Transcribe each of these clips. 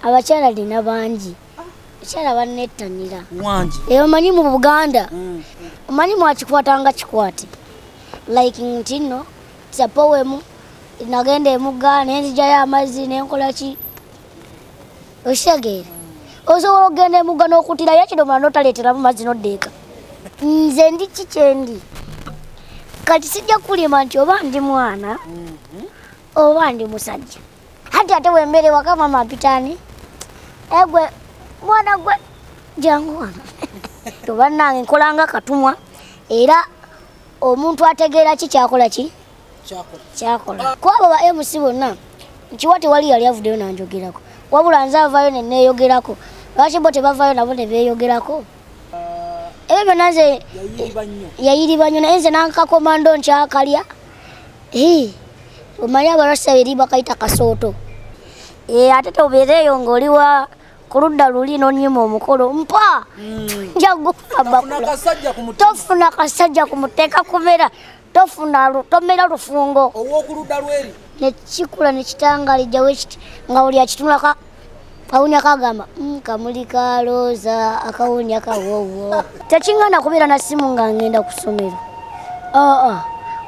abakyala lina bangi abakyala banetanila wangi omanyi mu Buganda omanyi mwakikwatanga kikwate like ntino sapowemu nagenda emugga nenzijjayo amazzi nenkola ki osegere osobola okugenda emugga n'okutirayo ekidomola n'otaleeteramu mazzi n'oddeeka nze ndi kikyendi kati sijja kulima nti oba ndi mwana oba ndi musajja hati ate wembere waka mama mpitani egwe mwana gwe jangu wano tobannange nkolanga katumwa era omuntu ategeera ki kyakola ki kyakola kwabo ba MC bonna nkiwate wali yali avuddeyo nanjogerako wabula nze avaayo neneeyogerako lwaki bo tebavaayo nabo ne beeyogerako ebyo byonna nze yayiriba nnyo naye nze nankakomando nkyakalya omanyi abarasa eri bakayita kasooto ate tobeereeyo ng'oliwa ku ludda luli n'onnyima omukolo mpa njagukabakula tofuna kasajja kumuteeka kumera tomera lufungo nekikula nekitangalijjawo ekiti nga buli akitunulaka kawunya kagamba kamuli kalooza akawunya kawowo tekingana kubeera na simu nga ngenda ku ssomero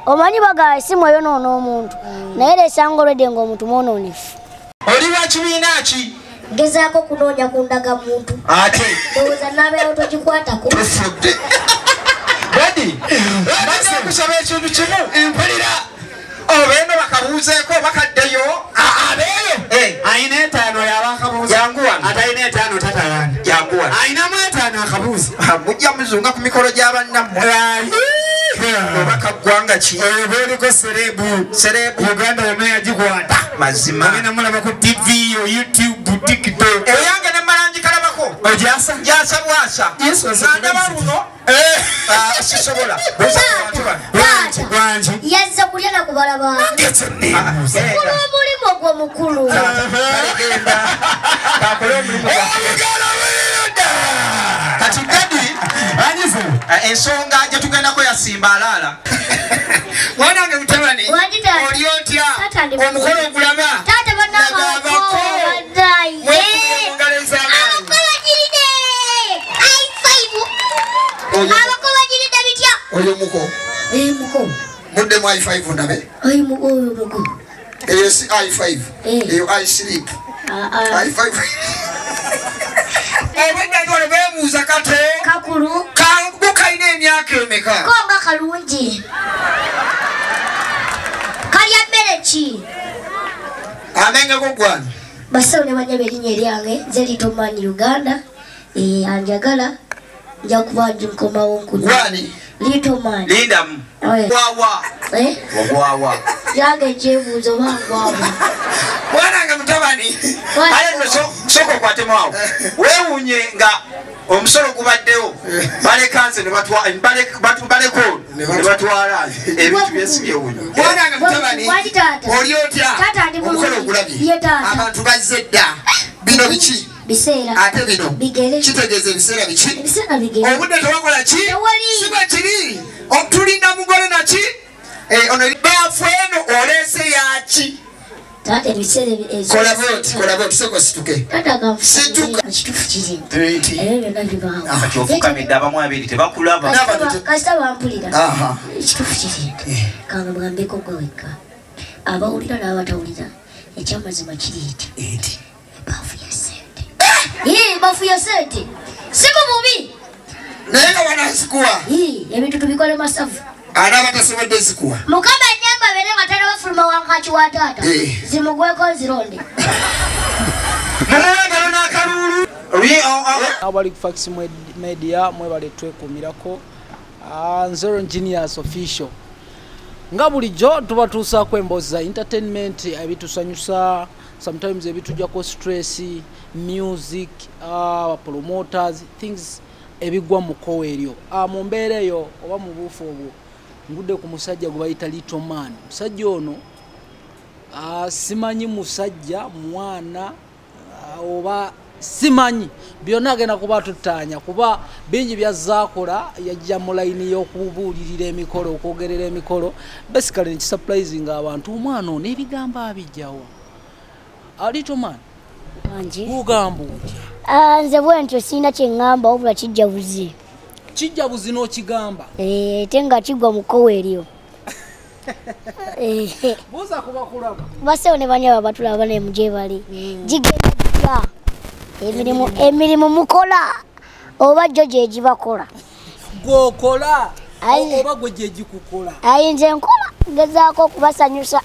omanyi bagala esimu eyonoona omuntu naye lesanga olwedde ng'omuntu mwononefu oli wa kibiina ki gezaako kunoonya kundaga muntu ate ndowooza nabeerawo togikwatako tufudde badi bakusaba ekintu kimu mpulira obeeno bakabuuzeeko bakaddeyo abeeyo ayina etaano yabakabuuza janguwano ate ayina etaano tatalana janguwano ayinamu etaano akabuuza mujja muzunga ku mikolo gy'abannammwe obaka ggwanga ki beeriko serebu Uganda yonna yagikwata mazima agenda mulaba ku TV YouTube TikTok eyange nemmalangi kalabako ojasa jasa bwasa nandaba luno sisobola gwanji yazza kulya na kubala bantu omulimu ogwo mukulu kati gadi ensonga gye tugendako yasimba alaala wanange mutabani oli otya omukolo ogulaba nagabako mwekungalo ez'amaanyi abakobagiridde bitya oyo muko muko muddemu i5 ndabe muko eyo si i5 eyo i3 i5 obeddatwale beebuuza kate kakulu kangu kalina emyaka emeka konga kalungi kalya mmere ki amengeko gwana basawo ne banyaba erinnya eryange nze Lito Man Uganda anjagala nja kuba nkomawo gwani Lito Man lindamu wawa ogwawa yange kyebuuzo bangwawa mwanange mutabani ale nno soko okwatemu awo weewuunye nga omusolo gubaddewo balekanze baleko ne batwala ebintu byesibyewuunyo mwanange mutabani oli otya omukolo ogulabye abantu bazze dda bino biki biseera ate bino kitegeeza ebiseera biki obudde tewakola ki siba kiri otulinda mugole naki ono baafu eno oleese yaki kola boti soko situke kati ofukamidde abamu abiri tebakulaba kasita bampulira ekituufu kirinde kanga mugambeko gwe wekka abawulira n'abatawulira ekyamazima kiri eti ebaafu ya sente baafu ya sente si mububi naye nga banazikuwa ebintu tubikole masavu anaaba tasobodde zikuwa mukama nyamba bere nga tana bafuluma wankaki wa taata zimugweko nzironde mumulangalo n'akalulu abali ku Fax Media mwebale twekumirako Zero Engineers Official nga bulijjo tubatuusaako emboozi za entertainment ebitusanyusa sometimes ebitujjako stress music promoters things ebigwa mu kkowa eryo mu mbeera eyo oba mu buufu obwo ngudde ku musajja gwe bayita Lito Man musajja ono simanyi musajja mwana oba simanyi byonna agenda kuba tutaanya kuba bingi byazaakola yajja mu layini y'okubuulirira emikolo okwogerera emikolo basically nekisurprising abantu omwana ono ebigambo abijjawa Lito Man wange ugamba nze bwentyo sirina kyeŋŋamba wabula kijjabuzi kijjabuzi n'okigamba ate nga kigwa mu kkowe eryo buuza kuba kulaba basewo ne banyaba batulaba nemu gye bali gigenda gitya emirimu mukola oba jjo gye gibakola gwokola oba gwe gye gikukola ayi nze nkola ngezaako okubasanyusa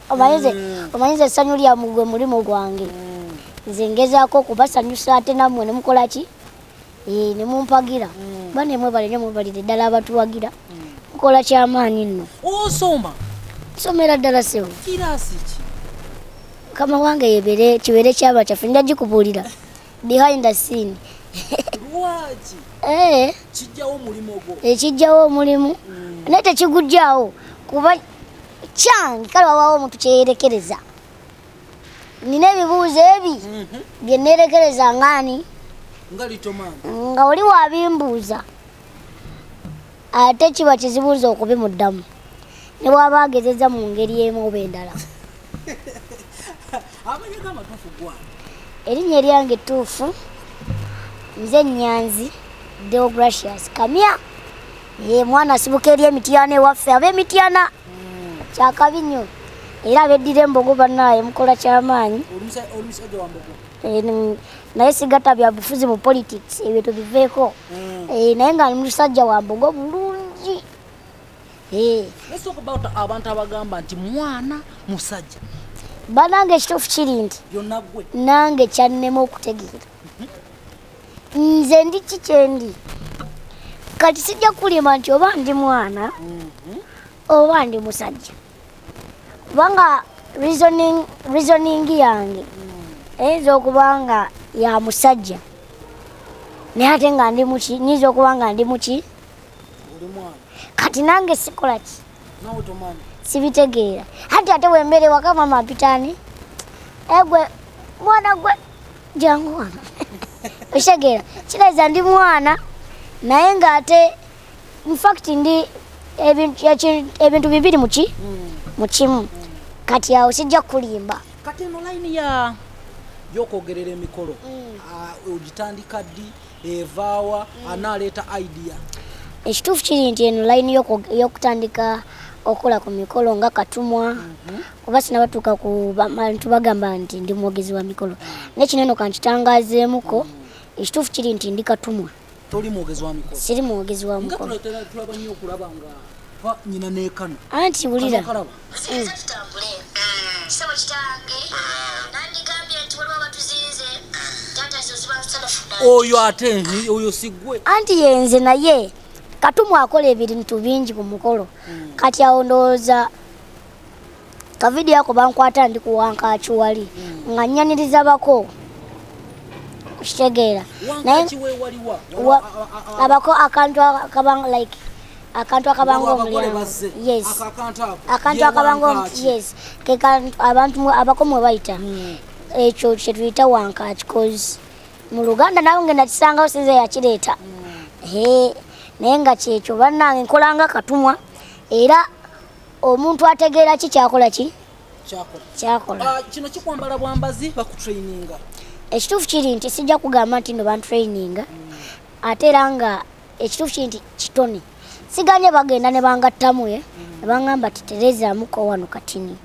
omanyize essanyu lyammwe gwe mulimu gwange nze ngezaako okubasanyusa ate nammwe ne mukola ki ne mumpagira ba ne mwebalire ddala abatuwagira mukola kyamaanyi nno osoma somera ddala sewo kirasi ki kama wange kibeere kyaba kyaffe nja gikubuulira behind the scene lwaki kijjawo omulimu ogwo ekijjawo omulimu naye tekigujjawo kuba kyange kale wabaawo omuntu kyeyerekereza nina ebibuuzo ebi bye neerekereza ngaani nga oli wabimbuuza ate kiba kizibuuza okubimuddamu ne bw'aba agezeza mu ngeri emu oba endala erinnya eryange ettuufu nze Nyanzi Deogracious Kamya mwana asibuka eri emityana ewaffe ab'emityana kyakabi nnyo era abeddira embogo bannaye mukola kyamaanyi naye sigatta bya bufuzi mu politics ebyo tubiveeko naye nga musajja wa mbogo bulungi Let's talk about abantu abagamba nti mwana musajja banange ekituufu kiri nti nange kyannema okutegeera nze ndi kikyendi kati sijja kulima nti oba ndi mwana oba ndi musajja kubanga reasoning yange eyinza okuba nga ya musajja naye ate nga ndi muki nyinza okuba nga ndi muki kati nange sikola ki sibitegeera ate wembere waka mama apitani egwe mwana gwe jangu wano oshegeera kireza ndi mwana naye nga ate infact ndi ebintu bibiri mukimu kati awo sijja kulimba kati eno line ya yokwogerera emikolo ogitandika ddi evaawa anaaleeta idea ekituufu kiri nti eno line y'okutandika okola ku mikolo nga katumwa oba sinabatuuka ku bantu bagamba nti ndi mwogezi wa mikolo naye kino eno kankitangaazeemuko ekituufu kiri nti ndi katumwa toli mwogezi wa mikolo siri mwogezi wa mikolo tulaba nnyo okulaba nga nyina neekano anti wulira kisabo kitange nandigambye nti waliwo abatuzinze oyo ate oyo sigwe anti yenze naye katumwa akola ebintu bingi ku mukolo kati awo ndowooza kavidiyo ako bankwata ndi kuwankaaki wali nga nnyaniriza bako okitegeera naye abako akantu akabanga omulyango yes akantu akabanga yes abantu abako mwe bayita ekyo kyetuyita wankaaki cause mu Luganda nawe ngenda kisangawo sinze yakireeta naye nga kyekyo bannange nkolanga katumwa era omuntu ategeera ki kyakola kino kikwambala bwambazi bakutraininga ekituufu kiri nti sijja kugamba nti no bantraininga ate era nga ekituufu kiri nti kitone siganye bagenda ne bangattamu ne bangamba ti terezaamuko wano katini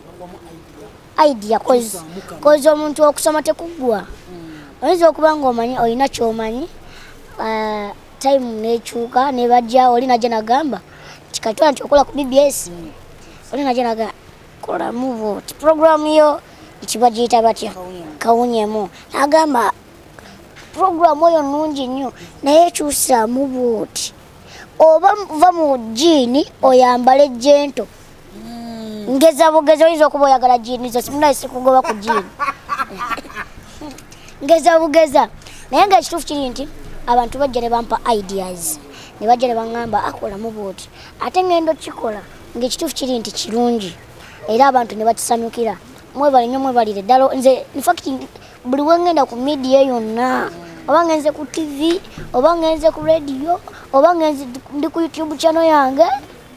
idea kozi omuntu okusoma tekuggwa oyinza okuba nga omanyi olina kyomanyi time nekyuka nebajja oli najja nagamba kikatwala nti okola ku BBS oli najja nagamba kolamu vooti programu yo ekibagiyita batya kawunyemu nagamba programu oyo nnungi nnyo naye ekyusaamu vooti oba va mu jiini oyambala ejjento ngeza bugeza oyinza okuba oyagala jiini zo simunaye sikugoba ku jiini ngeza bugeza naye nga ekituufu kiri nti abantu bajja ne bampa ideas ne bajja ne baŋŋamba akolamu booti ate ngendo kikola ng'ekituufu kiri nti kirungi era abantu ne bakisanyukira mwebale nnyo mwebalire ddala nze infact buli wengenda ku media yonna oba ngenze ku TV oba ngenze ku radio oba ngenze ndi ku YouTube channel yange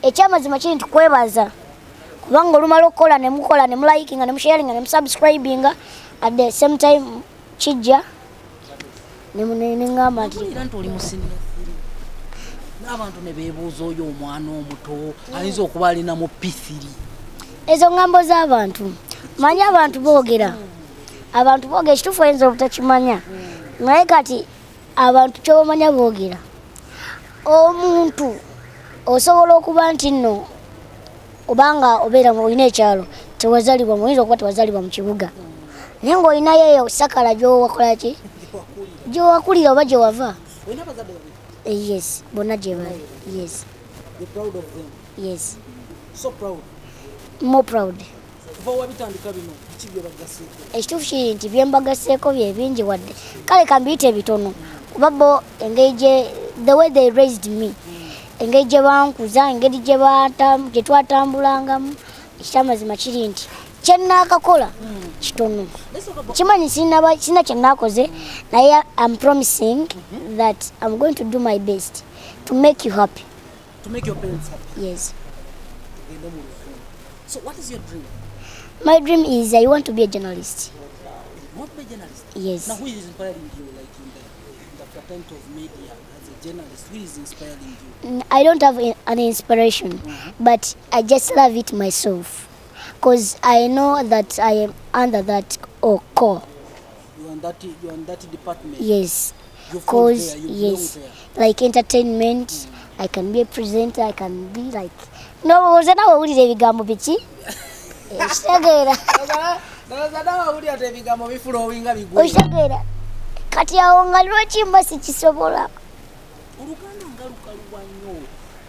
ekyamazima kiri nti kwebaza kubanga olumala okukola ne mukola ne mulayikinga ne musharinga ne musubscribinga at the same time kijja ngamba nti era nti oli musinia n'abantu ne beebuuza oyo omwana omuto ayinza okuba alina mu P3 ezo ngambo z'abantu manya abantu boogera ekituufu oyinza obutakimanya naye kati abantu kyobamanya boogera omuntu osobola okuba nti nno obanga obeera olina ekyalo tewazalibwa oyinza okuba tewazalibwa mu kibuga naye ng'olinayo eyo sakala gyowakolaki gyowakulira oba gyewava yes bonna gye bali yes You're proud of them. yes So proud. more proud Kuva wabitandika bino kibyo bagaseeko ekituufu kiri nti byembagaseeko bye bingi wadde kale kambiyite ebitono kuba bo engeri the way they raised me engeri gye bankuza engeri gye twatambulangamu ekyamazima kiri nti kyennaakakola kitono kimanyi sina kyenaakoze naye I'm promising that I'm going to do my best to make you happy. To make your parents happy. Yes. So what is your dream? My dream is I want to be a journalist. You want to be a journalist? Yes. Now who is inspiring you like in the fraternity of media as a journalist? Who is inspiring you? I don't have an inspiration, but I just love it myself. Because I know that I am under that core. You're on that department? Yes. Because yes, like entertainment, I can be a presenter, I can be like... No, was that how we did ebigambo bichi? Oshagera. Oshagera. Kati awo nga lwekimba sikisobola. Oluganda nga lukaluwa nnyo.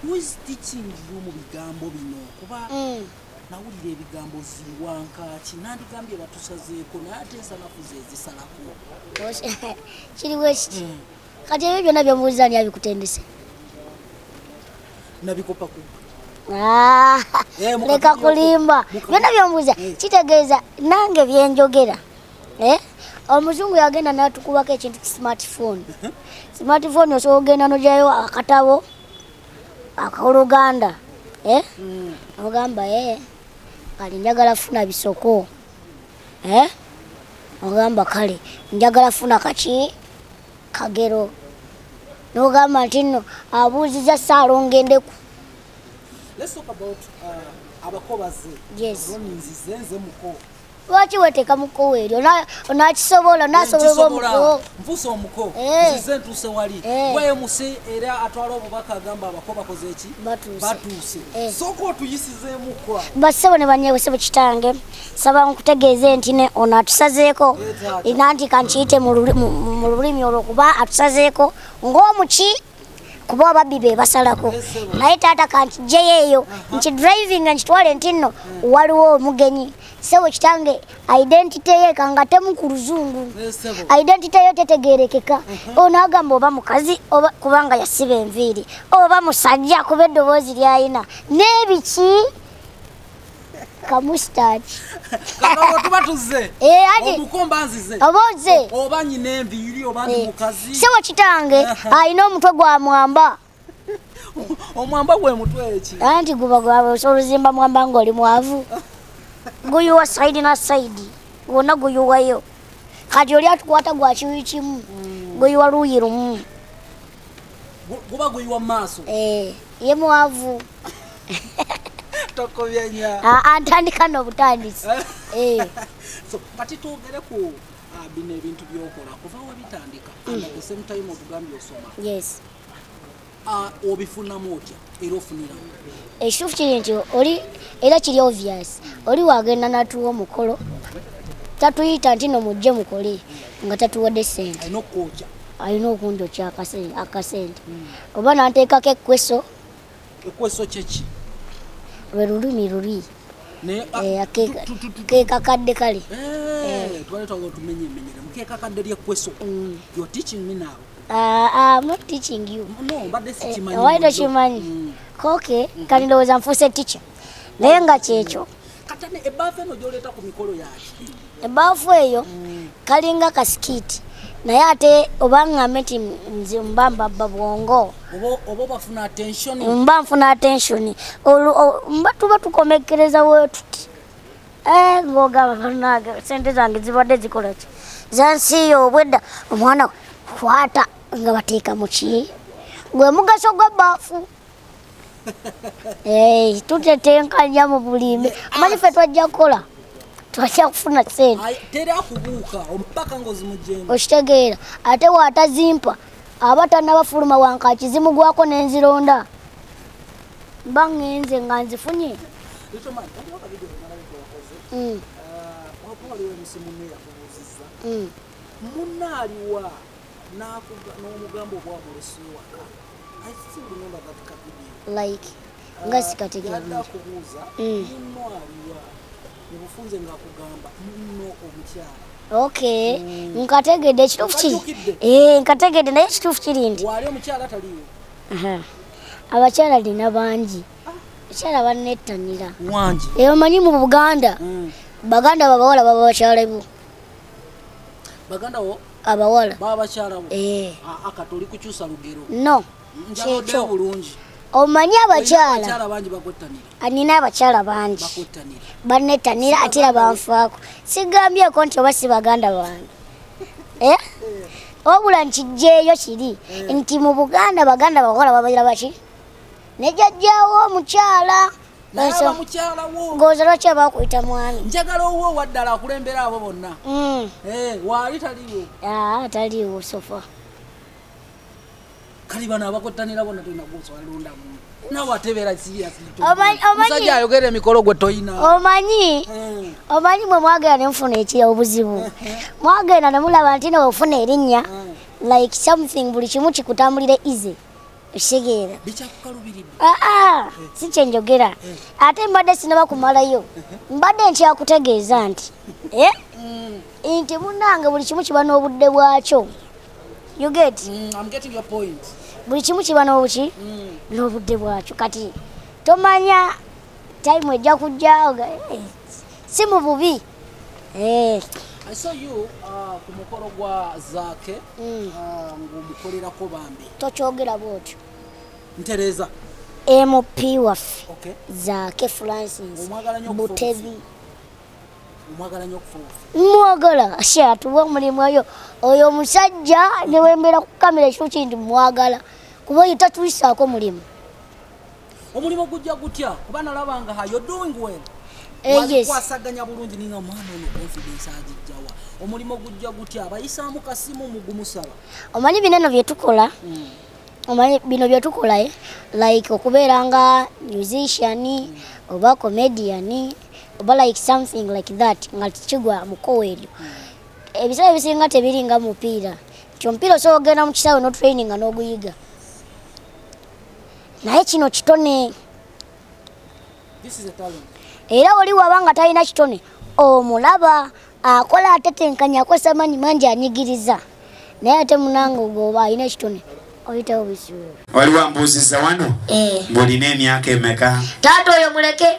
Who is teaching you mu bigambo bino? Kuba nawulira ebigambo ziwanka kinandigambye batusazeeko naye ate ensanafu ze zisalako. Kiriwo ekiti. Kati ebyo byonna byomubuuza ani abikutendese? Nabikopa ku. Leka kulimba. Byonna byomubuuza kitegeeza nange byenjogera. Omuzungu yagenda n'atukubako ekintu ki smartphone. Smartphone osobola ogenda n'ogyayo akatabo akoluganda. Ogamba kale njagala funa bisoko. Ogamba kale njagala funa kaki kagero. N'ogamba nti nno abuuziza saalo ngendeku. Let's talk about Abakazi. Yes. Nzizenze muko. Lwaki weteeka muko eryo onakisobola nasobola omuko nfuusa omuko nzize ntuuse wali gwe musi era atwala obubaka agamba abako bakoze eki batuuse sooka otuyisizeemukwa basebo ne banyewe sebo kitange saba nkutegeeze nti ne ono atusazeeko nanti kankiyite mu lulimi olwokuba atusazeeko ng'omuki kuba ababbi be basalako naye taata kankijjeyo eyo nkidriving nkitwale nti nno waliwo omugenyi sebo kitange identity ye kanga temu ku luzungu identity yo tetegerekeka ono agamba oba mukazi oba kubanga yasiba enviiri oba musajja kuba eddoboozi lyayina n'ebiki kamustachi kaka tuba tuzze omukomba nzize oboze oba nyina enviiri oba ndi mukazi sebo kitange ayina omutwe gwa mwamba omwamba gwe mutwe eki anti guba gwawe osoluzimba mwamba ng'oli mwavu guyuwa saidi na saidi wonna guyuwayo kati oli atukwata gwa kiwi kimu guyuwa luuyi lumu guba guyuwa mu maaso ye mwavu tokobyenya antandika n'obutandisi so kati twogere ku bino ebintu byokola kuva wabitandika at the same time otugambye osoma yes obifunamu otya era ofuniramu ekituufu kiri nti oli era kiri obvious oli wagenda natuwa omukolo tatuyita nti no mujje mukole nga tatuwadde sente alina okunjokya akasente oba nanteekako ekweso kyeki lwe lulimi luli keekakadde kale twaletaga otumenyemenyere mukeekakadde lyekweso you're teaching me now I'm not teaching you. No, but this is why don't you mind? Okay, kani ndowooza nfuuse teacher. Naye nga kyekyo. Katane ebbafu eno gy'oleeta ku mikolo yaki. Ebbafu eyo kalinga kasikiti. Naye ate oba ngambe nti nze mbamba bwongo. Oba bafuna attention. Mba nfuna attention. Mba tuba tukomekkereza wetuti. Ng'ogamba bannange sente zange zibadde zikola ki. Zansiiyo obwedda omwana kwata nga bateeka mu ki gwe mugaso gw'ebbaafu tutetenkanya mu bulimbe amanyi ffe twajja kukola twajja kufuna sente okitegeera ate waatazimpa aba tannabafuluma wankaki zimugwako n'enzironda mba ŋŋenze nga nzifunye munnaaliwa n'omugambo obwamulesiwaka like nga sikategeera kubuuza munnaaliwa nebufunze ng'akugamba nno omukyala okay nkategedde ekituufu kiri nkategedde naye ekituufu kiri nti wali omukyala taliwo abakyala lina bangi abakyala banettanira wangi omanyi mu Buganda baganda babawala baba bakyala bo baganda wo abawala baba bakyala bo akatoli kukyusa lugero no kyekyo bulungi omanyi abakyala bangi bagottanira anina abakyala bangi bagottanira banettanira atira banfaako sigambyeko nti oba si baganda bange obula nkijjeeyo kiri nti mu Buganda baganda bawala babaira baki nejjajjaawo omukyala ngoza lwaki abakuyita mwami njagala owuwo waddala akulembera abo bonna waali taliwo taliwo sofa kali bano abakottanira bonna tolina gwosowalondamu nawe atebeera omusajja ayogera emikolo gwe toyina omanyi mwe mwagenda nemufuna obuzibu mwagenda nemulaba nti newefuna erinnya like something buli kimu kikutambulire easy okitegeera si kyenjogera ate mbadde sinaba kumalayo mbadde nkyakutegeeza nti nti munnange buli kimu kiba n'obudde bwakyo you get buli kimu kiba n'obuki n'obudde bwakyo kati tomanya time ejja kujja si mu bubi I saw you ku mukolo gwa Zaake ng'omukolerako bambi tokyogera bwotyo ntereza MP waffe Zaake Francis Butebi omwagala nnyo okufuufa mwagala atuwa omulimu oyo omusajja newembeera ku kamera ekiro kindi mwagala kuba oyo tatuyisaako mulimu omulimu gujja gutya kuba nalabanga you're doing well kwasaganya bulungi ninga mwana ono confidence agijjawa omulimu gujja gutya abayisaamu kasimu mugumusaba omanyi bineno byetukola omanyi bino byetukola like okubeera nga musician oba comedian oba like something like that nga kigwa mukowa eryo ebiseera ebisinga tebiringa mupiira kyomupiira osobola ogenda mu kisaawe n'otraininga n'oguyiga naye kino kitone era oli waba nga talina kitone omulaba akola atetenkanya akozesa maanyi mangi anyigiriza naye ate munange gwoba alina ekitone oyitawo bisuula wali wambuuziza wano ng'olina emyaka emeka taata oyo muleke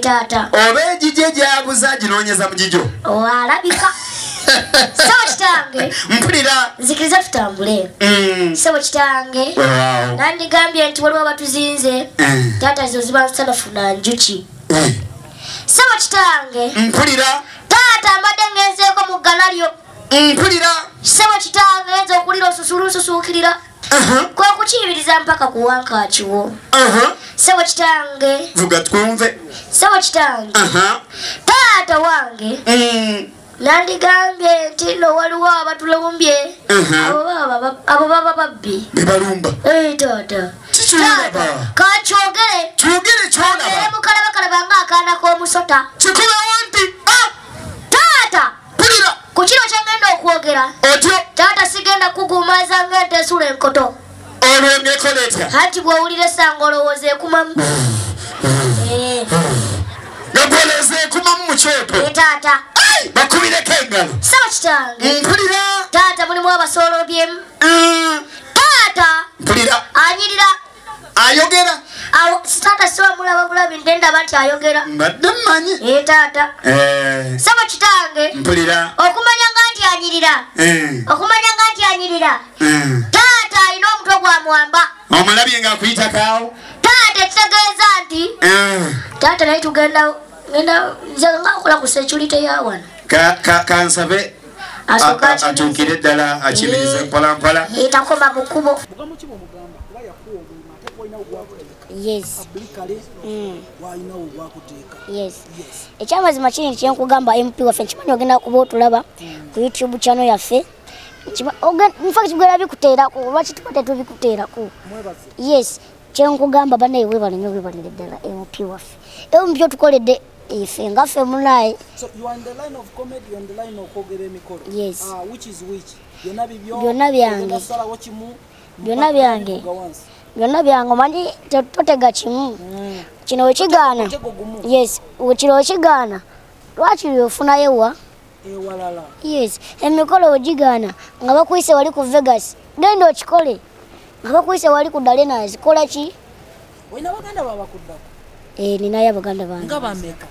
taata oba egijje gyabuza ginoonyeza mu gijo alabika sebo kitange mpulira nzikiriza tutambule sebo kitange nandigambye nti waliwo abatuzinze taata zo ziba nsanafuna njuki sebo kitange mpulira taata mbadde ngenzeeko mu ggana lyo mpulira sebo kitange nze okulira osusuukirira kwe kukiibiriza mpaka ku wankakiwo sebo kitange vuga twumve sebo kitange taata wange nandigambye nti no waliwo abatulumbye abo baba babbi bebalumba taata kakyogere mukalabakalaba ngaakaana k'omusota kikuba wanti taata pulira ku kino kyengenda okwogera otyo taata sigenda kugumaza ng'ente esula enkoto olwo ngekola etya anti bw'owulira essanga olowooza ekumamu ngapoleza ekumamu mu kyoto taata bakubireko engalo sebo kitange mpulira taata mulimu abasoolobyemu taata mpulira anyirira ayogera taata siwamulaba bulabi nte ndaba nti ayogera mbadde mmanyi taata sebo kitange mpulira okumanya nga nti anyirira taata alina omutwe gwamwamba omulabye ng'akuyita kaawo taata ekitegeeza nti taata naye tugenda nze ngakola ku security ya wano kansabe atukire ddala akimirize mpolampola takoma bukubo yes yes ekyamazima kiri nti kyenkugamba MP waffe nkimanyi ogenda kuba otulaba ku YouTube channel yaffe infact gwera bikuteerako lwaki tuba tetubikuteerako yes kyenkugamba banaye webale nnyo webalire ddala MP waffe ewo mu byotukoledde ife ngaffe mulaye. So you are on the line of comedy, you are on the line of okwogerera emikolo. Yes. Which is which? Byonna bibyo. Byonna byange. Byonna byange. Byonna byange manyi totega kimu. Kino wekigaana. Yes, kino wekigaana. Lwaki lyofunayo wa? Ewalala. Yes, emikolo wegigaana nga bakuyise wali ku Vegas. Genda okikole. Nga bakuyise wali ku Dalenas. Kola ki? Oyina baganda babakuddako. Ninayo abaganda bange. Nga bameka.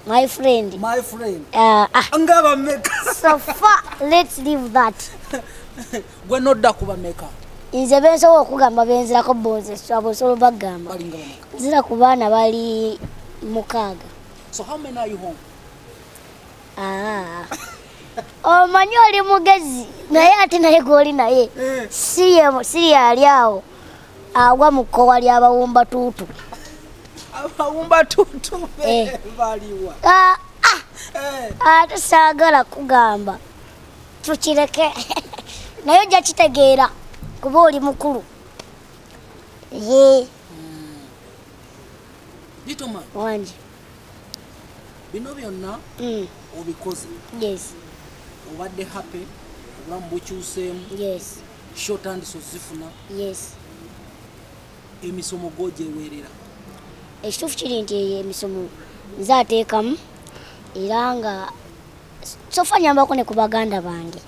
My friend. My friend. Nga bameka. So far, let's leave that. Gwe nodda kuba meka. Nze bensobola okugamba benzirako bonze abosobola bagamba. Nzira ku baana bali mukaaga. So how many are you home? Omanyi oli mugezi naye ate naye gwoli naye si yali awo agwa mu kkowa ly'abawumba tuutu. Abawumba tuutu baliwa. Ate saagala kugamba tukireke naye ojja kitegeera kuba oli mukulu. Litoma wangi bino byonna obikoze. Yes. Obadde happy obulamu bukyuseemu. Yes. Short and so zifuna. Yes. Emisomo gojewerera. Ekituufu kiri nti emisomo nzaateekamu era nga sofa nyambako ne ku baganda bange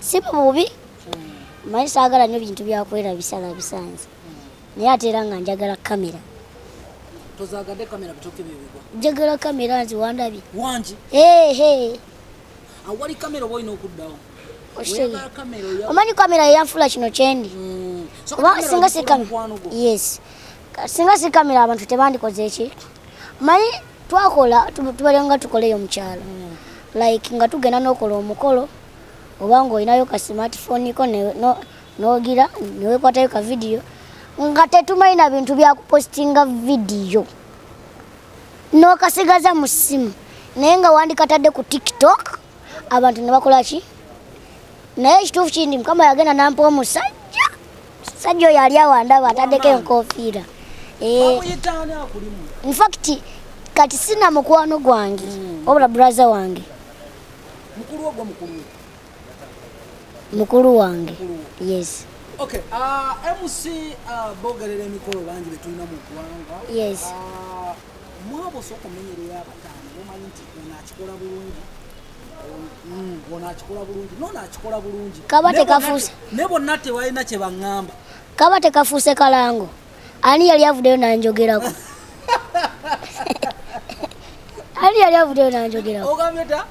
si bubi manyi saagala nnyo bintu byakwera bisala bisanze naye ate era nga njagala kamera. Tozaagadde kamera bitoke bibigwa. Njagala kamera nzi wandabye wangi. Awali kamera oba olina okuddawo. Omanyi kamera eyanfula kino kyendi. Singa si kamera. Yes. Singa si kamera abantu tebandikoze eki. Manyi twakola tubalenga tukoleyo mukyalo. Like nga tugenda n'okola omukolo oba ng'olinayo ka smartphone ko n'ogira newekwatayo ka video nga tetumanyi na bintu bya kupostinga video n'okasigaza mu ssimu naye nga wandikatadde ku TikTok abantu ne bakola ki. Naye ekituufu kindi Mukama yagenda nampa omusajja oyo yali awandaba ataddeko enkofiira. In fact kati sina mukwano gwange wabula brother wange. Mukulu ogwo mukulu. Mukulu wange. Yes. Okay. MC bogerera emikolo bangi betulina mu ggwanga. Yes. Mwabo soko menyerera abatano omanyi nti onakikola bulungi. Onakikola bulungi. Nonakikola bulungi. Kaba tekafuuse. Ne bonna tewalina kye baŋŋamba. Kaba tekafuuse kalango. Ani yali avuddeyo nanjogerako. Ani yali avuddeyo nanjogerako. Ogambye ta?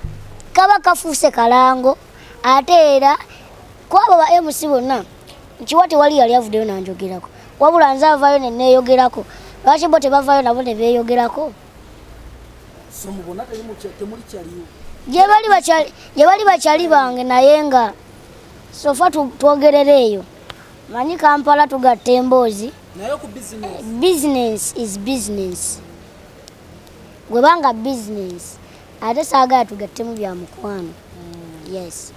Kaba kafuuse kalango ate era kwabo ba MC bonna nkiwate wali yali avuddeyo nanjogerako wabula nze avaayo ne neeyogerako lwaki bo tebavaayo nabo ne beeyogerako. So mubona temuli kyaliyo gye bali bakyali bange naye nga sofa twogerera eyo manyi Kampala tugatta emboozi. Naye ku business. Business is business. Gwebanga business ate saagala tugattemu bya mukwano. Yes.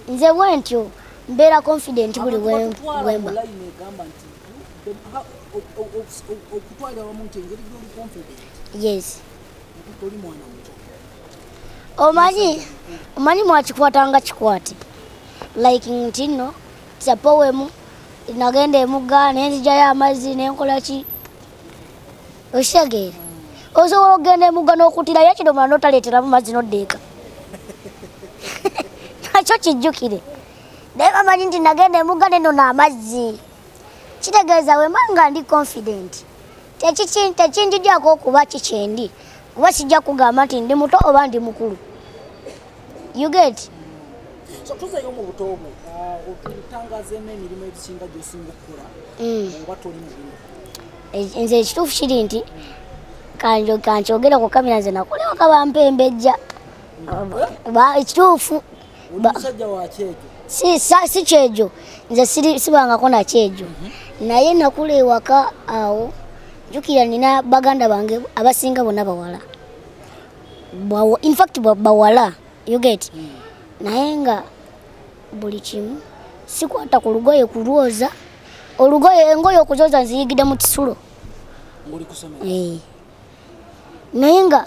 Nze bwentyo mbeera confident buli wemba. Yes. Omanyi mwakikwatanga kikwate like nti nno sapowemu nagenda emugga nenzijjayo amazzi nenkola ki oshageera osobola okugenda emugga n'okutirayo ekidomola n'otaleeteramu mazzi n'oddeeka nakyo kijjukire naye bamanyi nti nagenda emugga nenona amazzi kitegeeza wemanga ndi confident tekinjijjako okuba kikyendi kuba sijja kugamba nti ndi muto oba ndi mukulu. You get? So tuzeyo mu buto bwo otutangazeemu emirimu ebisinga gy'osinga okukola oba toli mu bino. Nze ekituufu kiri nti kanjogera ku kamera nze nakolewa kabampembejja ekituufu omusajja wa kyejo si kyejo nze sibangako na kyejo naye nakula ewaka awo jukira nina baganda bange abasinga bonna bawala in fact bawala you get naye nga buli kimu sikwata ku lugoye kulwoza engoye okuzoza nziyigidde mu kisulo naye nga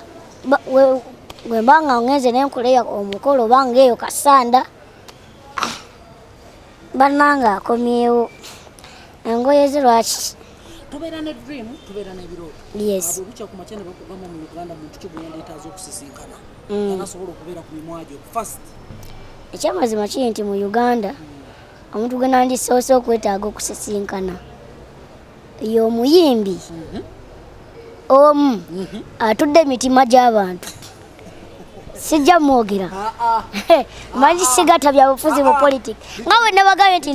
wembanga ngenze nenkoleya omukolo bange eyo kasanda bannanga akomyewo engoye ze lwaki tubeera ne dream tubeera n'ebirooto yes bucha ku machane bakugamba mu Uganda muntu kibuyenda etazo okusisinkana yanasobola okubeera ku mimwajo first ekyamazima kiri nti mu Uganda omuntu gwe nandisoose okwetaaga okusisinkana y'omuyimbi omu atudde emitima gy'abantu sijja mwogera manyi sigata bya bufuzi mu politics nga bwe nabagambye nti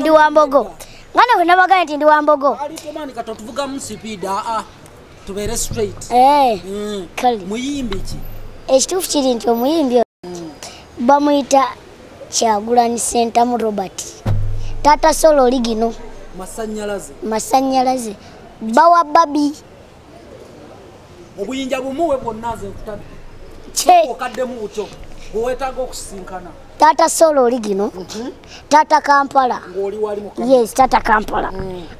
ndi Wambogo alitomani katotuvuga mu speed tubeere straight kale muyimbi ki ekituufu kiri nti omuyimbi bamuyita Kyagulanyi Sentamu Robert tata solo ligino masanyalaze bawa babi obuyinja bumuwe bwonna ze nkutabi okaddemu buto bwewetaaga okusisinkana tata solo ligino tata Kampala ng'oli wali mu yes tata Kampala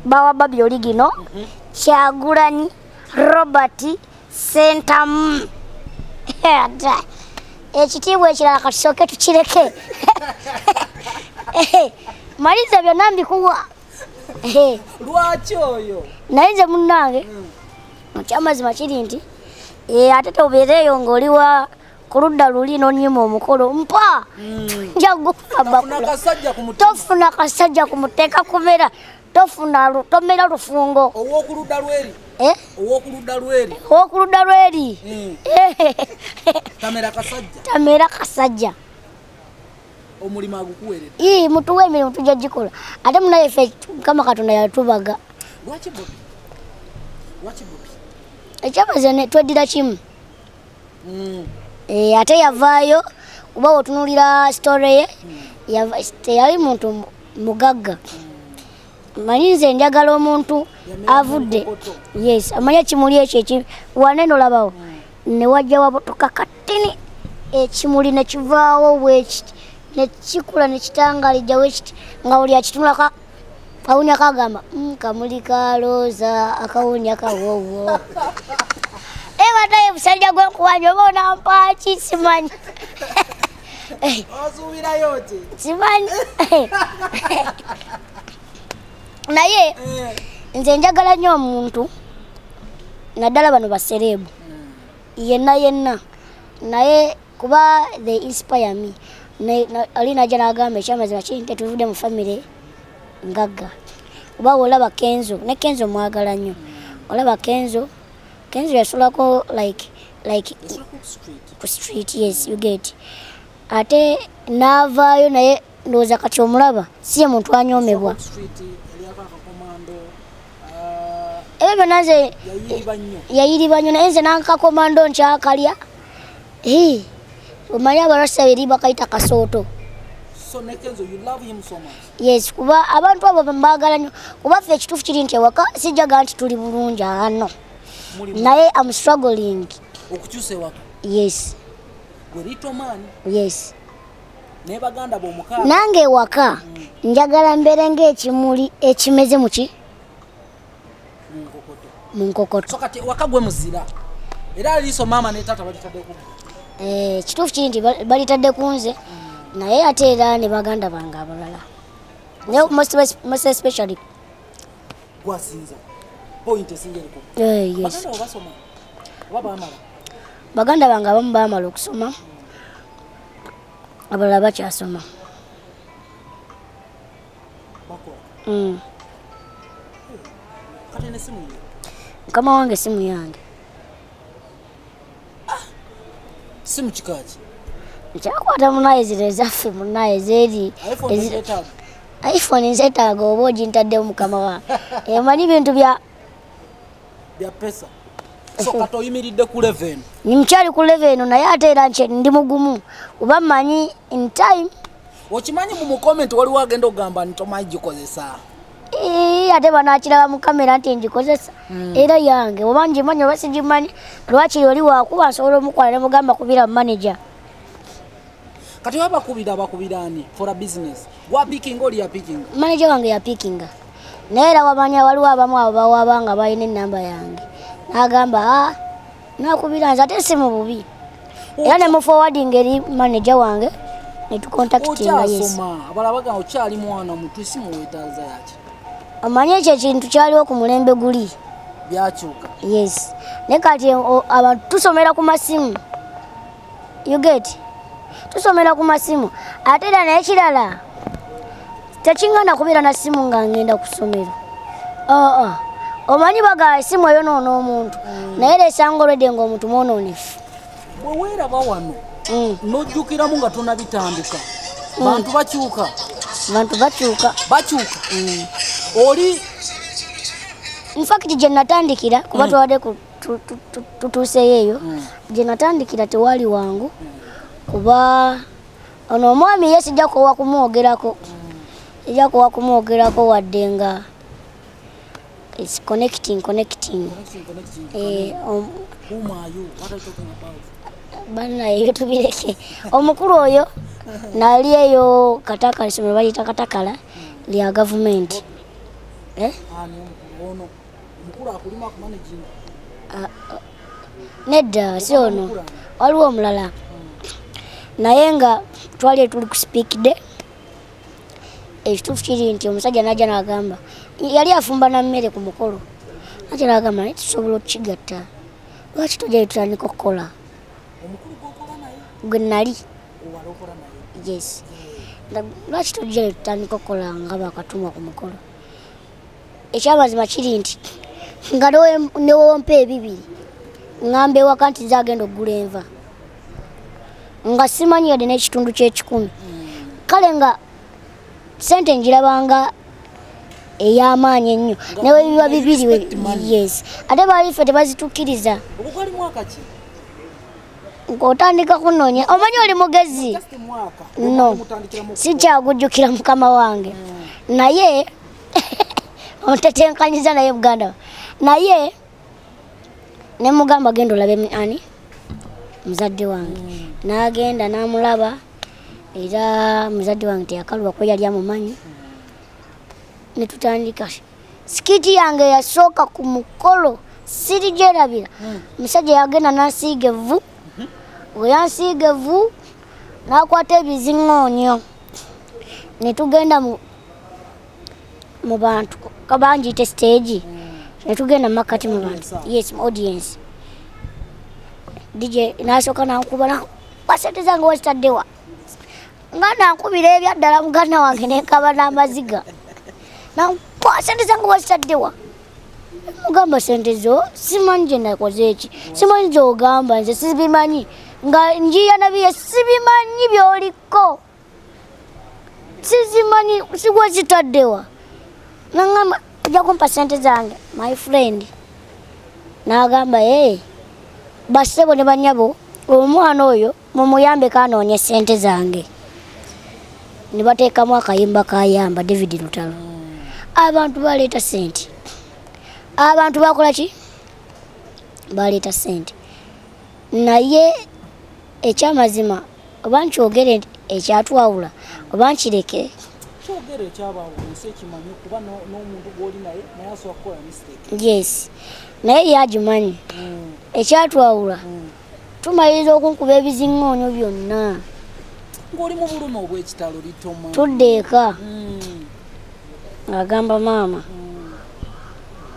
bawa babi oligino Kyagulanyi Robert Sentamu ekitiibwa ekirala katusooke tukireke maliza byonna mbikuwa lwaki oyo naye nze munnange ekyamazima kiri nti ate tobeereeyo ng'oliwa ku ludda luli n'onyima omukolo mpa tofuna kasajja kumuteeka kumera tomera lufungo ow'okuludda lweri tamera kasajja omulimu agukuweredde mutuwa emirimu tujja gikola ate munaye ffe Mukama Katonda yatubaga lwaki Bobi ekyamaze tweddira kimu ate yavaayo kuba otunulira story ye teyali muntu mugagga manyi nze njagala omuntu avudde yes amanya kimuli ekyo wanene olabawo ne wajja wabotoka katini ekimuli ne kivaawo bwekiti ne kikula ne kitangalijja bwekiti nga buli akitunulaka kawunya kagamba kamuli kalooza akawunya kawowo ebataye busajja gwenkuwanya oba onampaaki simanyi osuubirayo ti simanyi naye nze njagala nnyo omuntu naddala bano basereebu yenna naye kuba they inspire me ali najja n'agamba ekyamazima kiri nti tuvudde mu famire ngagga kuba olaba Kenzo ne Kenzo mwagala nnyo olaba Kenzo yasulako like ku street yes you get ate n'avaayo naye ndowooza kati omulaba si ye muntu anyoomebwa ebyo byonna nze yayiriba nnyo naye nze nankakomando nkyakalya omanyi abarasa eri bakayita kasooto yes kuba abantu abo bambagala nnyo kuba ffe ekituufu kiri nti ewaka sijjaga nti tuli bulungi ano naye am struggling okukyusa ewaka yes yes ne baganda b'omukaaga nange ewaka njagala mbeere ng'ekimuli ekimeze muki mu nkokoto so kati ewaka gwe muzira era aliiso maama ne taata balitadde ku ekituufu kiri nti balitadde ku nze naye ate era ne baganda bange abalala most especially gwasinza point esingeriko yes baganda basoma oba baamala baganda bange abamu baamala okusoma abalala bakyasoma kati nesimu mukama wange simu yange simu kikaki nkyakwata munaye ziro ezaffe munaye zeeri iphone nzetaaga oba ogintaddewo mukama wange emanyi bintu bya pesa so kato oyimiridde ku 11 nimchali ku 11 naye ate era nche ndi mugumu oba manyi in time okimanyi mu comment wali wagenda ogamba ntomanyi gikozesa ate banakiraba mu kamera nti ngikozesa era yange oba ngimanyi oba sigimanyi lwaki oli wakuba nsobola omukwala ne mugamba kubira manager kati bakubira ani for a business gwa picking oli ya picking manager wange ya picking naye era wamanya waliwo abamu abo bawabanga balina enamba yange nagamba nakubira nze ate si mu bubi era ne mu forwarding eri manager wange ne tucontactinga abalabaga okyali mwana omuntu si muwetaaza yaki amanye ekyo ekintu kyaliwo ku mulembe guli byakyuka yes ne kati abantu tusomera ku masimu you get tusomera ku masimu ate era naye kirala tekingana kubeera na simu nga ngenda ku ssomero omanyi baga esimu eyo noono omuntu naye era esanga olwedde ng'omuntu mwonoonefu bwe weeraba wano n'ojjukiramu nga tonabitandika bantu bakyuka oli infact gye natandikira kuba twawadde tutuuseyo eyo gye natandikira tewali wangu kuba ono omwami ye sijja kuwa kumwogerako wadde nga it's connecting bana eyo tubireke omukulu oyo nali eyo katakala isomero bayita katakala lya government nedda si ono waliwo omulala naye nga twali tuli ku speak day ekituufu kiri nti omusajja najja n'agamba yali afumba na mmere ku mukolo najja n'agamba naye tusobola okukigatta lwaki tojja tutandika okukola gwe nali yes lwaki tojja tutandika okukola nga bakatumwa ku mukolo ekyamazima kiri nti nga newompa ebibiri ngamba ewaka nti zagenda okugula enva nga simanyi yadde n'ekitundu ky'ekikumi kale nga sente njirabanga ey'amaanyi ennyo newe biba bibiri yes ate balife tebazitukkiriza ng'otandika kunoonya omanyi oli mugezi no sikyagujjukira mukama wange naye ontetenkanyiza naye muganda naye ne mugamba genda olabe ani muzadde wange n'agenda n'amulaba era muzadde wange teyakaluba kuba yali amumanyi ne tutandika sikiti yange yasooka ku mukolo sirigyerabira omusajja yagenda n'ansiiga evvu we yansiiga evvu n'akwata ebiziŋŋoonyo ne tugenda mu bantu kabanjiyite stage ne tugenda mu makkati mu bantu yes mu audience DJ n'asooka n'ankuba sente zange wazitaddewa nga nankubira ebyaddala muganda wange nenkaba n'amaziga nankwa sente zange wazitaddewa mugamba sente zo simanyi gye nakoze eki simanyi gy'ogamba nze sibimanyi nga njiya nabiye sibimanyi by'oliko sizimanyi sigwazitaddewa nangamba ojja kumpa sente zange my friend n'agamba bassebo ne banyabo omwana oyo mumuyambe kanoonye sente zange ne bateekamu akayimba kayamba David Lutalo abantu baleeta sente abantu bakola ki baleeta sente naye ekyamazima oba nkyogere ekyatwawula oba nkireke kyogere ekyabawunsa ekimanyi kuba n'omuntu gw'oli naye naye asobola kukola mistake yes naye yagimanyi ekyatwawula tumaliriza okunkuba ebiziŋŋoonyo byonna ng'oli mu bulumi obw'ekitalo litoma tudde eka ng'agamba maama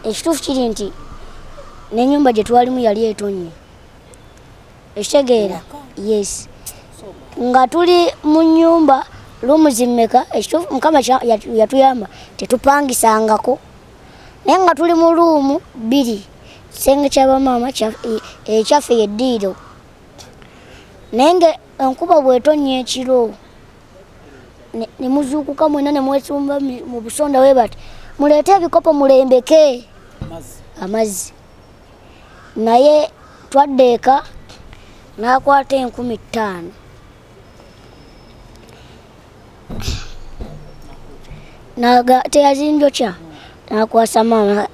ekituufu kiri nti n'ennyumba gye twalimu yali etonye ekitegeera yes nga tuli mu nnyumba luumuzi mmeka ekituufu mukama yatuyamba tetupangisangako naye nga tuli mu luumu 2 kisenge ky'abamaama ekyaffe yeddiiro naye nga enkuba bw'etonnya ekiro ne muzuukuka mwena ne mwesumba mu busonda we bati muleete ebikopo mulembeke amazzi naye twaddeeka n'akwata 15,000 naga teyazinjokya nakwasa maama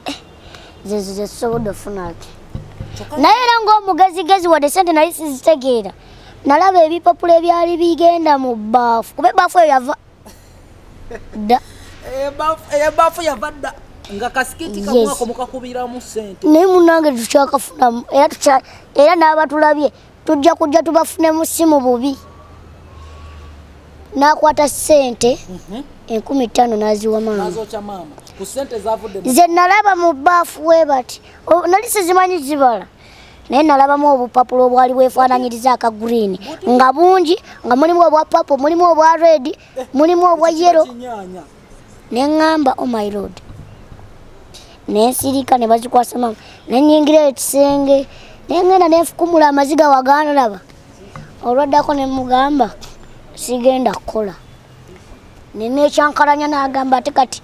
ze sobodo funaki naye era ng'omugezigezi wadde sente nali sizitegeera nalaba ebipapula ebyali bigenda mu bbaafu kuba ebbaafu eyo yava dda ebaafu yava dda nga kasikiti kamwako mukakubiramu sente naye munange tukyakafunamu era n'abatulabye tujja kujja tubafunemu si mu bubi n'akwata sente 15,000 n'aziwa maama nze nalaba mu bbaafu we bati nali sizimanyi zibala naye nalabamu obupapula obwali bwefaananyiriza aka green nga bungi nga mulimu obwa papo mulimu obwa red mulimu obwa yero neŋŋamba oh my lord nensirika ne bazikwasa maama nenyingira ekisenge nengenda nenfukumula amaziga waganalaba olwaddako nemugamba sigenda kukola nenekyankalanya n'agamba ate kati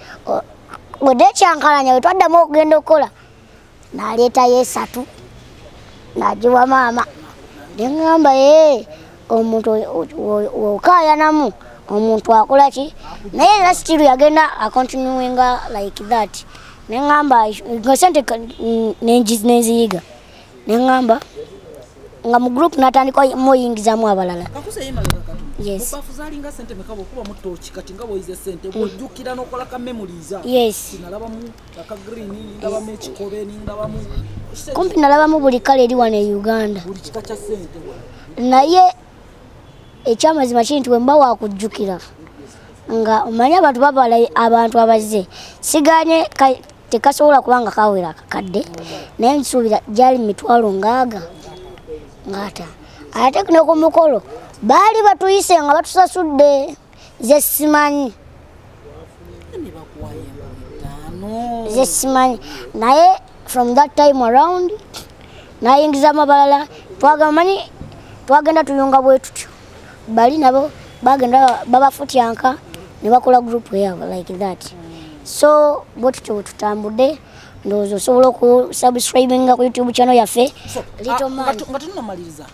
wedde ekyankalanya we twaddamu okugenda okukola n'aleetayo 3 n'agiwa maama neŋŋamba omuntu okaayanamu omuntu akola ki naye era still yagenda acontinuinga like that neŋŋamba sente nenziyiga neŋŋamba nga mu group natandika moyingizamu abalala yes kumpi nalabamu buli kale eri wano e Uganda naye ekyamazima kiri nti wemba wakujjukira nga omanyi abantu babala abantu abaze siganye tekasobola kubanga kawera akakadde naye nsuubira gyali 60,000 ngata ate kuno ku mukolo baali batuyise nga batusasudde ze simanyi naye from that time around nayingizamu abalala twagenda tuyunga bwe tutyo bali nabo bagenda babafutyanka ne bakola group yabo like that so bwetutyo bwetutambudde ndowooza osobola okusubscribinga ku YouTube channel yaffe Little Man nga tunamaliriza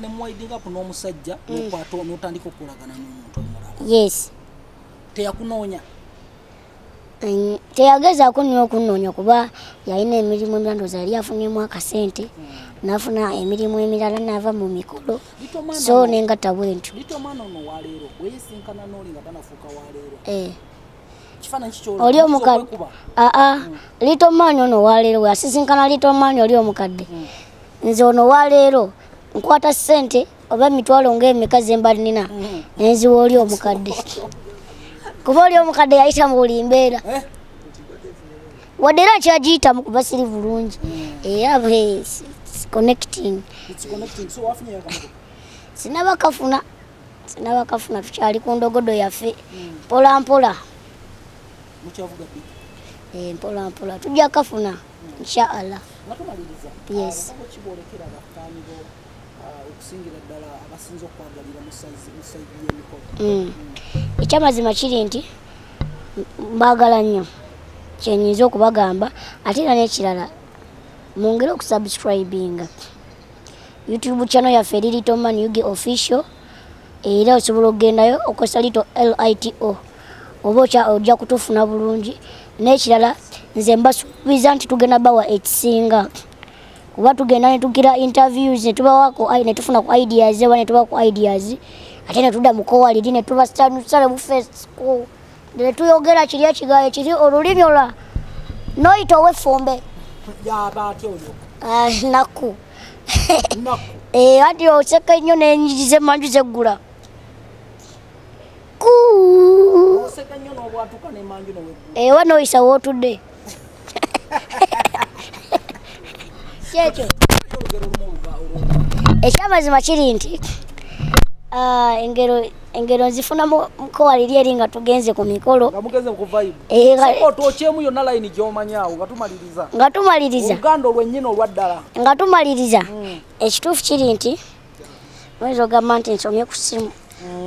nemuwaidingapo n'omusajja n'otandika okulagana n'omuntu omulala yes teyakunoonya teyagezaako nnyo okunoonya kuba yalina emirimu emirala ndowooza yali afunyemu akasente nafuna emirimu emirala nava mu mikolo so nengatta bwentyo oli omukadde Little Man ono waleero weasisinkana Little Man oli omukadde nze ono waleero nkwata sente oba emitwalo ng'emeka zembali nina nenziwa oli omukadde kuba oli omukadde yayita mu buli mbeera wadde era nkyagiyitamu kuba siri bulungi era connecting sinabakafuna tukyali ku ndogodo yaffe mpola mpola mpola tujja kafuna inshallah yes ekyamazima kiri nti mbagala nnyo kyenyinza okubagamba ate era n'ekirala mwongere okusubscribinga YouTube channel yaffe eri Little Man UG official era osobola okugendayo okozesa Lito oba ojja kutufuna bulungi n'ekirala nze mbasuubiza nti tugenda bawa ekisinga kuba tugenda ne tugira interviews ne tubawako ne tufuna ku ideas oba ne tuba ku ideas ate ne tudda mu kowaliri ne tuba sale bu Facebook ne tuyogera kiri ekigaye kiri olulimi olwa noyita ow'effumbe naku ati oseka nnyo n'enyigize manju zeggula ewa noyisa wootudde kyekyo ekyamazima kiri nti engero nzifuna mukowaliri eri nga tugenze ku mikolo nga tumaliriza ekituufu kiri nti oyinza ogamba nti nsomye ku ssimu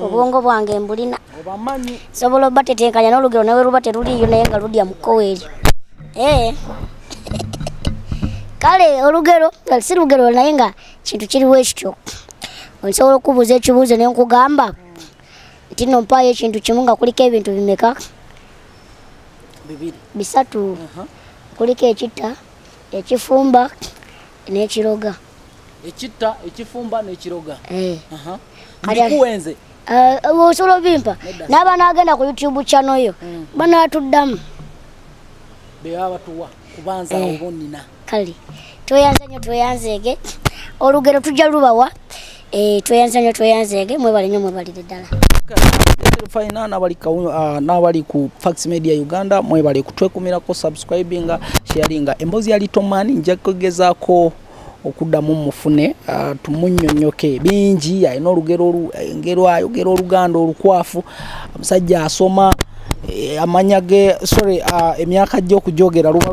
obwongo bwange mbulina sobola oba tetenkanya n'olugero nawe luba teruliyo naye nga ludya mu koweri kale olugero si lugero naye nga kintu kiriwo ekityo osobola okubuuza ekibuuzo ne nkugamba nti nno mpaayo ekintu kimu nga kuliko ebintu bimeka bisatu kuliko ekitta ekifumba n'ekiroga ekitta ekifumba n'ekiroga kuwenze osobola obimpa n'aba n'agenda ku YouTube channel yo banaatuddamu beba batuwa kubanza obonina kale tweyanzeege olugero tujja lubawa tweyanzeege mwebale nnyo mwebalire ddala faina n'abali ku Fax Media Uganda mwebale kutwekumirako subscribinga sharinga emboozi ya Lito Man nja kugezaako okuddamu mufune tumunnyonnyoke bingi ayina olugero ayogera Oluganda olukwafu omusajja asoma amanya ge emyaka gye okujogera luba